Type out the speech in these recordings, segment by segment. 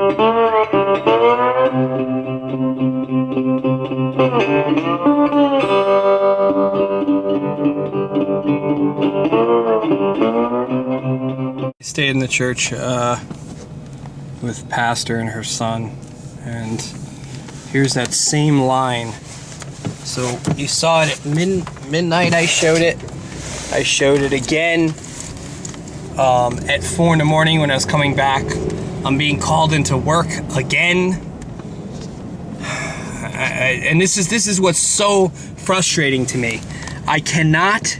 I stayed in the church with pastor and her son, and here's that same line. So you saw it at midnight. I showed it again at 4 in the morning when I was coming back. I'm being called into work again, and this is what's so frustrating to me. I cannot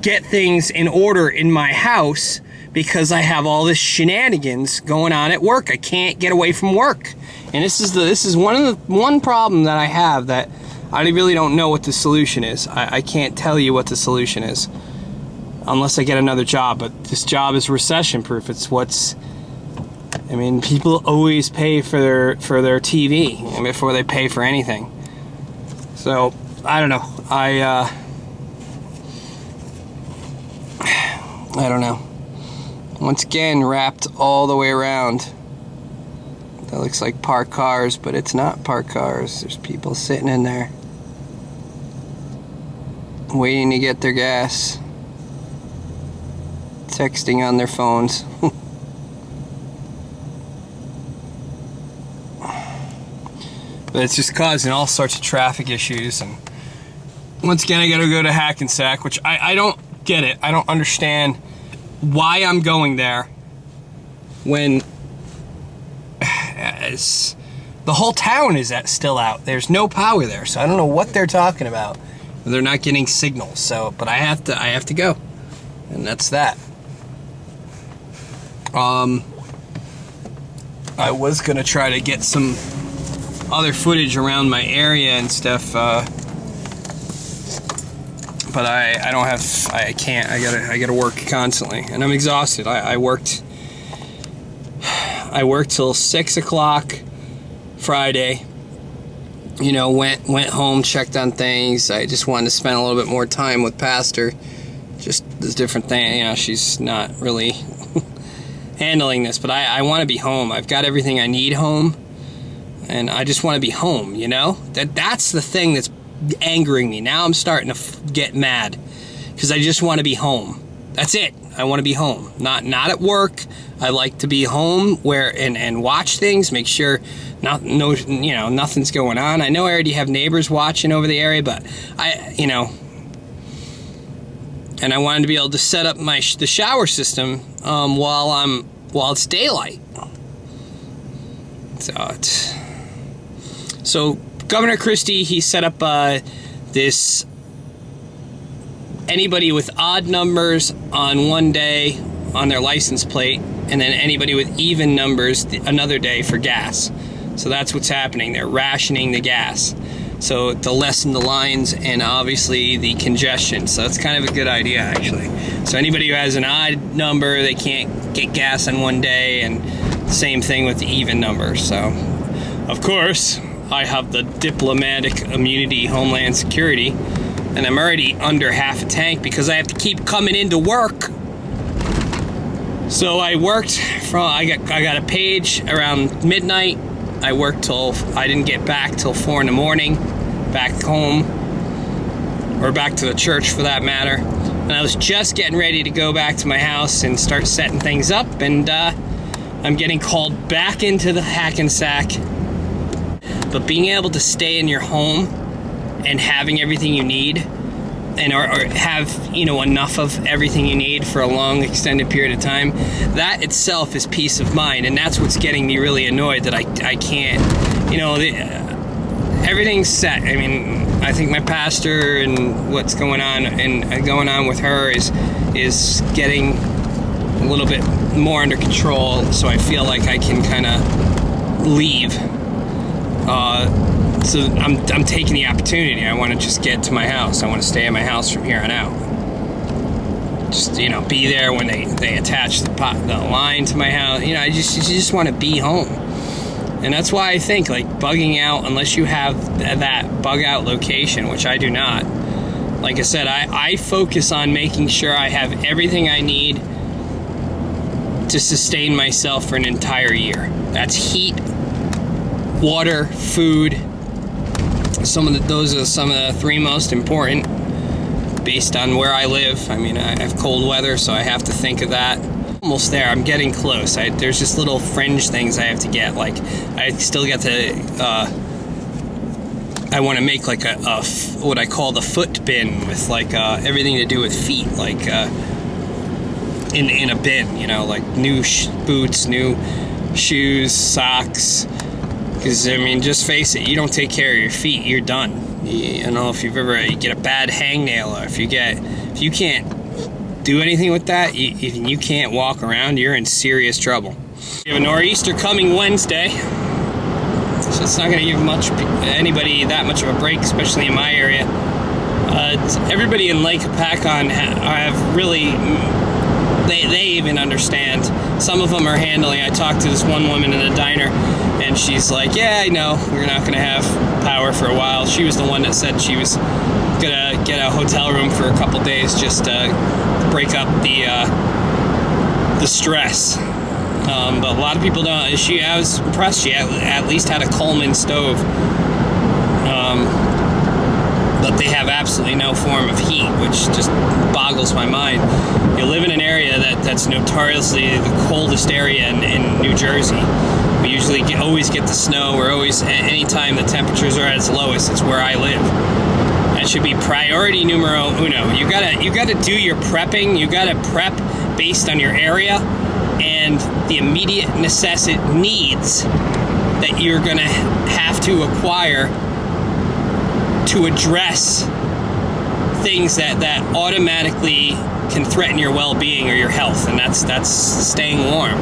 get things in order in my house because I have all this shenanigans going on at work. I can't get away from work, and this is one problem that I have, that I really don't know what the solution is. I can't tell you what the solution is unless I get another job. But this job is recession proof. I mean, people always pay for their TV before they pay for anything. So I don't know. I don't know. Once again, wrapped all the way around. That looks like parked cars, but it's not parked cars. There's people sitting in there waiting to get their gas, texting on their phones. But it's just causing all sorts of traffic issues. And once again, I gotta go to Hackensack, which I don't get it. I don't understand why I'm going there when the whole town is still out. There's no power there, so I don't know what they're talking about. They're not getting signals. So, but I have to go, and that's that. I was gonna try to get some other footage around my area and stuff, but I don't have, I can't. I gotta work constantly, and I'm exhausted. I worked till 6 o'clock Friday. You know, went home, checked on things. I just wanted to spend a little bit more time with Pastor. Just this different thing, you know, she's not really handling this, but I want to be home. I've got everything I need home, and I just want to be home, you know? That's the thing that's angering me. Now I'm starting to get mad because I just want to be home. That's it. I want to be home. Not at work. I like to be home and watch things, make sure nothing's going on. I know I already have neighbors watching over the area, but and I wanted to be able to set up the shower system while it's daylight. So Governor Christie, he set up this, anybody with odd numbers on one day on their license plate, and then anybody with even numbers another day for gas. So that's what's happening. They're rationing the gas, so to lessen the lines and obviously the congestion. So it's kind of a good idea, actually. So anybody who has an odd number, they can't get gas on one day, and same thing with the even number. So of course I have the diplomatic immunity, Homeland Security, and I'm already under half a tank because I have to keep coming into work. So I worked I got a page around midnight. I worked till, I didn't get back till 4 in the morning, back home, or back to the church for that matter. And I was just getting ready to go back to my house and start setting things up, and I'm getting called back into the Hackensack. But being able to stay in your home and having everything you need, and or have, you know, enough of everything you need for a long extended period of time, that itself is peace of mind. And that's what's getting me really annoyed, that I can't, you know, everything's set. I mean, I think my pastor and what's going on with her is getting a little bit more under control, so I feel like I can kind of leave. So I'm taking the opportunity. I want to just get to my house. I want to stay at my house from here on out. Just, you know, be there when they attach the line to my house. You know, you just want to be home. And that's why I think, like, bugging out, unless you have that bug out location, which I do not. Like I said, I focus on making sure I have everything I need to sustain myself for an entire year. That's heat, water, food. Those are some of the three most important based on where I live. I mean, I have cold weather, so I have to think of that. Almost there. I'm getting close. There's just little fringe things I have to get. Like, I still get to, I want to make like a what I call the foot bin with like everything to do with feet, like in a bin, you know, like new boots, new shoes, socks. Because, I mean, just face it, you don't take care of your feet, you're done. You know, if you get a bad hangnail, or if you can't do anything with that, you can't walk around, you're in serious trouble. We have a nor'easter coming Wednesday, so it's not going to give anybody that much of a break, especially in my area. Everybody in Lake Hopatcong have really, they even understand. Some of them are handling. I talked to this one woman in a diner, and she's like, yeah, I know, we're not going to have power for a while. She was the one that said she was going to get a hotel room for a couple days just to break up the stress. But a lot of people don't. I was impressed. She at least had a Coleman stove. But they have absolutely no form of heat, which just boggles my mind. You live in an area that's notoriously the coldest area in New Jersey. We usually always get the snow. We're always, anytime the temperatures are at its lowest, it's where I live. That should be priority numero uno. You gotta do your prepping. You gotta prep based on your area and the immediate needs that you're gonna have to acquire to address things that automatically can threaten your well-being or your health, and that's staying warm,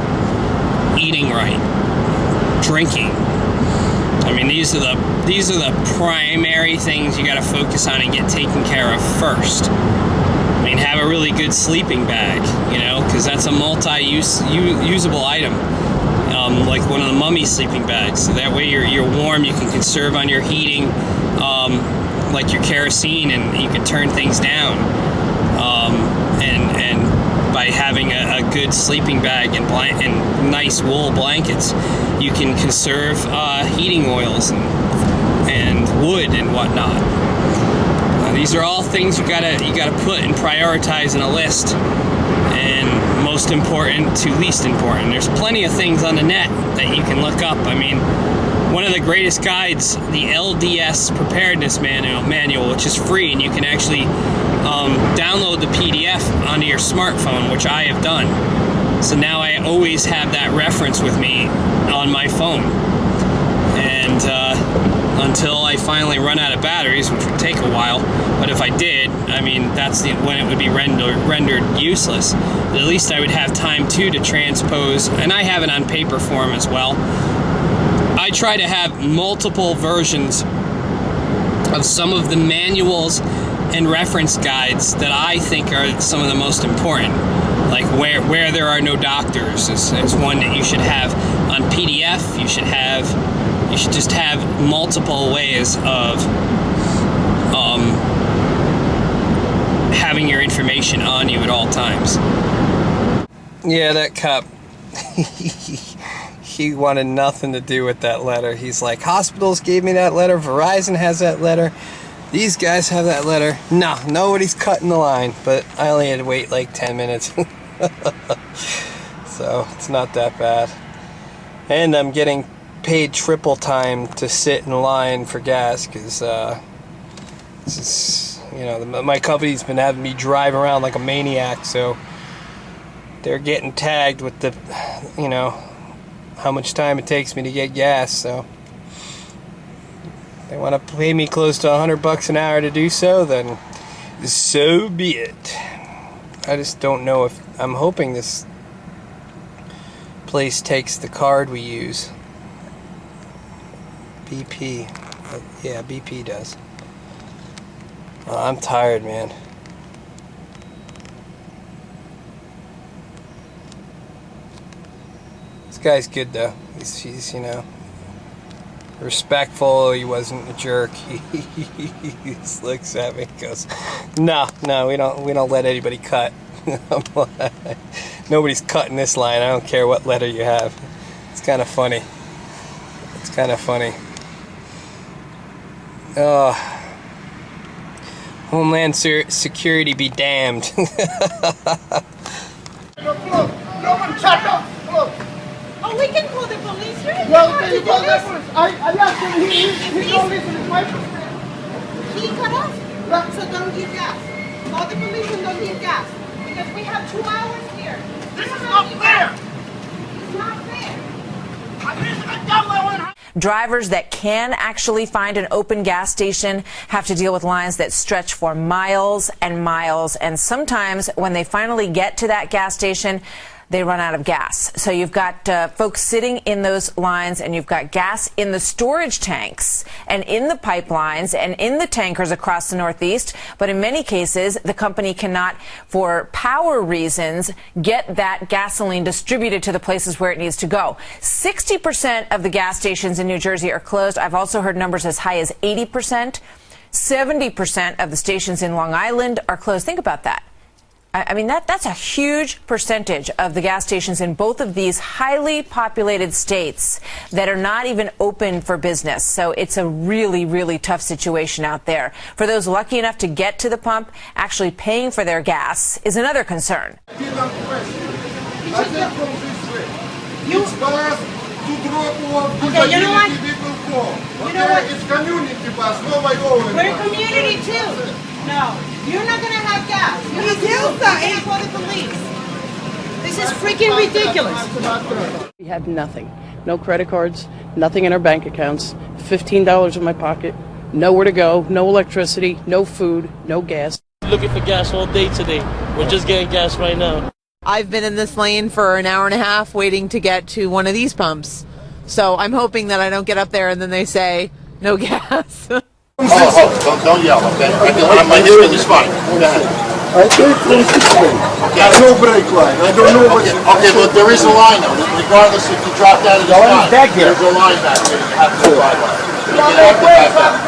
eating right, drinking. I mean, these are the primary things you got to focus on and get taken care of first. I mean, have a really good sleeping bag, you know, because that's a usable item, like one of the mummy sleeping bags. So that way you're warm, you can conserve on your heating, like your kerosene, and you can turn things down. And by having a good sleeping bag and nice wool blankets, you can conserve heating oils and wood and whatnot. These are all things you gotta put and prioritize in a list, and most important to least important. There's plenty of things on the net that you can look up. I mean, one of the greatest guides, the LDS Preparedness Manual, which is free, and you can actually download the PDF onto your smartphone, which I have done. So now I always have that reference with me on my phone. And until I finally run out of batteries, which would take a while, but if I did, I mean, that's when it would be rendered useless. But at least I would have time to transpose, and I have it on paper form as well. I try to have multiple versions of some of the manuals and reference guides that I think are some of the most important. Like where there are no doctors is one that you should have on PDF. You should just have multiple ways of having your information on you at all times. Yeah, that cop. He wanted nothing to do with that letter. He's like, hospitals gave me that letter, Verizon has that letter, these guys have that letter. No, nobody's cutting the line. But I only had to wait like 10 minutes. So it's not that bad. And I'm getting paid triple time to sit in line for gas, because you know, my company's been having me drive around like a maniac, so they're getting tagged with the, you know, how much time it takes me to get gas. So they want to pay me close to $100 an hour to do so, then so be it. I just don't know if, I'm hoping this place takes the card we use. BP. Yeah, BP does. I'm tired, man. This guy's good though. He's you know, respectful. He wasn't a jerk. He just looks at me and goes, "No, we don't let anybody cut." I'm like, Nobody's cutting this line. I don't care what letter you have. It's kind of funny. It's kind of funny. Homeland Security be damned. Oh, we can call the police. Well, they call the police. I asked him, he don't listen to my perspective. He cut off. So don't give gas. Call the police and don't give gas. Because we have 2 hours here. This is not fair. It's not fair. I got my one. Drivers that can actually find an open gas station have to deal with lines that stretch for miles and miles. And sometimes when they finally get to that gas station, they run out of gas. So you've got folks sitting in those lines, and you've got gas in the storage tanks and in the pipelines and in the tankers across the Northeast. But in many cases, the company cannot, for power reasons, get that gasoline distributed to the places where it needs to go. 60% of the gas stations in New Jersey are closed. I've also heard numbers as high as 80%. 70% of the stations in Long Island are closed. Think about that. I mean, that's a huge percentage of the gas stations in both of these highly populated states that are not even open for business. So it's a really, really tough situation out there. For those lucky enough to get to the pump, actually paying for their gas is another concern. It's best to drop off. Okay, you know what? People call. You know what? It's community bus, no my own. We're community too. No, you're not going to have gas. You have to call the police. This is freaking ridiculous. We had nothing. No credit cards, nothing in our bank accounts, $15 in my pocket, nowhere to go, no electricity, no food, no gas. Looking for gas all day today. We're just getting gas right now. I've been in this lane for an hour and a half waiting to get to one of these pumps. So I'm hoping that I don't get up there and then they say, no gas. Don't yell, okay? My hearing is fine. Go ahead. I came from this way. I have no brake line. I don't know what. Okay, but there is a line though. Regardless if you drop down, it's fine. There's a line back there. You have to drive on. You have to back up.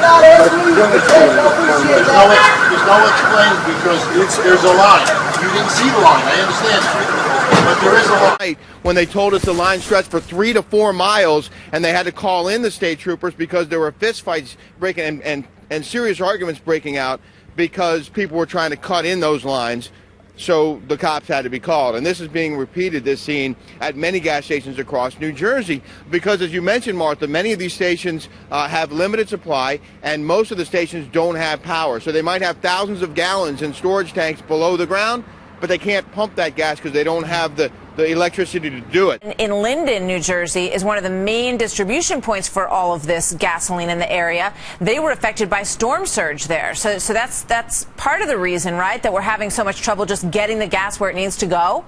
There's no explaining because there's a line. You didn't see the line. I understand that. But there is a line. When they told us the line stretched for 3 to 4 miles, and they had to call in the state troopers because there were fist fights breaking and serious arguments breaking out because people were trying to cut in those lines. So the cops had to be called. And this is being repeated, this scene, at many gas stations across New Jersey. Because as you mentioned, Martha, many of these stations have limited supply, and most of the stations don't have power. So they might have thousands of gallons in storage tanks below the ground, but they can't pump that gas because they don't have the electricity to do it. In Linden, New Jersey, is one of the main distribution points for all of this gasoline in the area. They were affected by storm surge there. So that's part of the reason, right, that we're having so much trouble just getting the gas where it needs to go?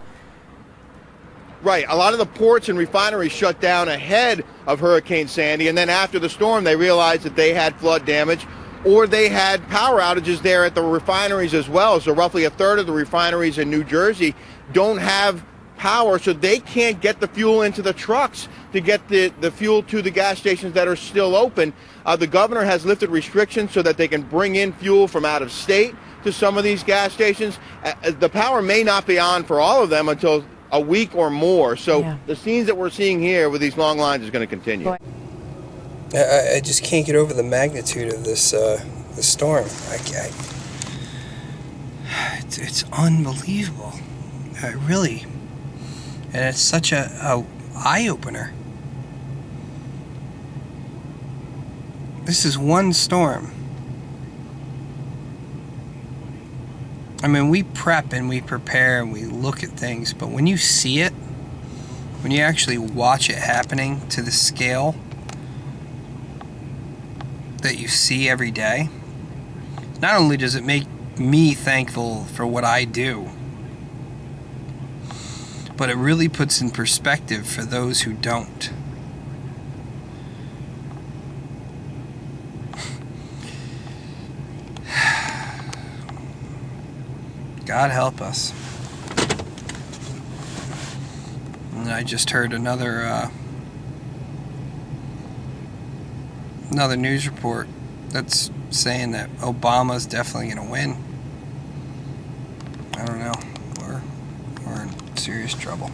Right. A lot of the ports and refineries shut down ahead of Hurricane Sandy, and then after the storm, they realized that they had flood damage, or they had power outages there at the refineries as well. So roughly a third of the refineries in New Jersey don't have power, so they can't get the fuel into the trucks to get the fuel to the gas stations that are still open. The governor has lifted restrictions so that they can bring in fuel from out of state to some of these gas stations. The power may not be on for all of them until a week or more. So the scenes that we're seeing here with these long lines is going to continue. I just can't get over the magnitude of this the storm. It's unbelievable. Really. And it's such a eye-opener. This is one storm. I mean, we prep and we prepare and we look at things, but when you see it, when you actually watch it happening to the scale that you see every day, not only does it make me thankful for what I do, but it really puts in perspective for those who don't. God help us. And I just heard another news report that's saying that Obama's definitely going to win. I don't know. Or serious trouble.